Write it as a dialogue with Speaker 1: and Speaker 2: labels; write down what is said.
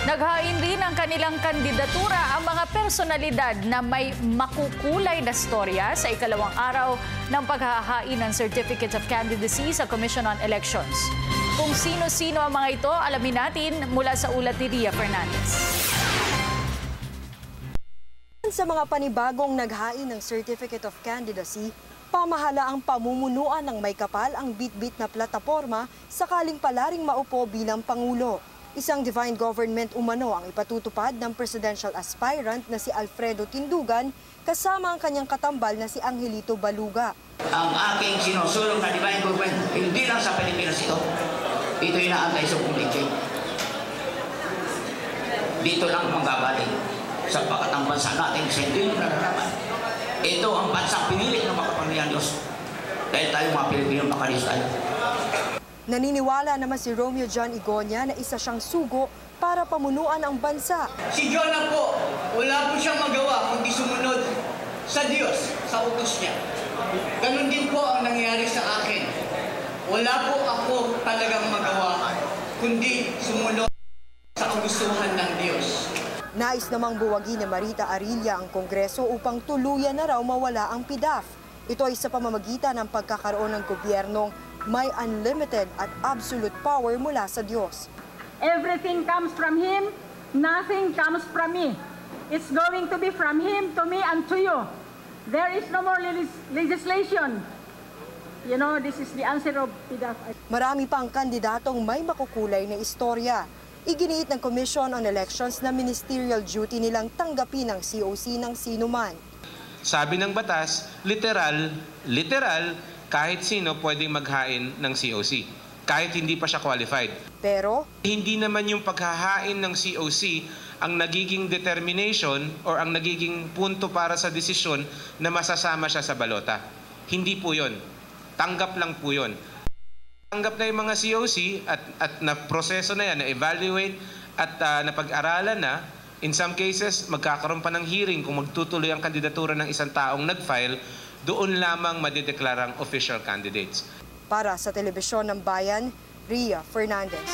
Speaker 1: Naghain rin ng kanilang kandidatura ang mga personalidad na may makukulay na storya sa ikalawang araw ng paghahain ng Certificate of Candidacy sa Commission on Elections. Kung sino-sino ang mga ito, alamin natin mula sa ulat ni Ria Fernandez.
Speaker 2: Sa mga panibagong naghain ng Certificate of Candidacy, pamahala ang pamumunuan ng may kapal ang bit-bit na plataporma sakaling palaring maupo bilang Pangulo. Isang divine government umano ang ipatutupad ng presidential aspirant na si Alfredo Tindugan kasama ang kanyang katambal na si Angelito Baluga.
Speaker 3: Ang aking sinusulong na divine government, hindi lang sa Pilipinas ito. Ito yung naantay sa publiko. Dito lang manggagaling sapagkat ang bansa natin sa hindi yung nararaman. Ito ang bansang pinilit ng makapangyarihan Diyos. Dahil tayo mga Pilipino makalis tayo.
Speaker 2: Naniniwala naman si Romeo John Igonia na isa siyang sugo para pamunuan ang bansa.
Speaker 4: Si Jonah po, wala po siyang magawa kundi sumunod sa Diyos, sa utos niya. Ganon din po ang nangyari sa akin. Wala po ako talagang magawa kundi sumunod sa kagustuhan ng Diyos.
Speaker 2: Nais namang buwagi ni Marita Arilla ang Kongreso upang tuluyan na raw mawala ang PDAF. Ito ay sa pamamagitan ng pagkakaroon ng gobyernong may unlimited at absolute power mula sa Diyos.
Speaker 5: Everything comes from Him, nothing comes from me. It's going to be from Him to me and to you. There is no more legislation. You know, this is the answer of PDAF.
Speaker 2: Marami pang kandidatong may makukulay na istorya. Iginiit ng Commission on Elections na ministerial duty nilang tanggapin ang COC ng sinuman.
Speaker 6: Sabi ng batas, literal, kahit sino pwedeng maghain ng COC, kahit hindi pa siya qualified.
Speaker 2: Pero
Speaker 6: hindi naman yung paghahain ng COC ang nagiging determination or ang nagiging punto para sa desisyon na masasama siya sa balota. Hindi po yun. Tanggap lang po yun. Tanggap na yung mga COC at na proseso na yan, na-evaluate at napag-aralan na. In some cases, magkakaroon pa ng hearing kung magtutuloy ang kandidatura ng isang taong nag-file, doon lamang madideklarang official candidates.
Speaker 2: Para sa Telebisyon ng Bayan, Ria Fernandez.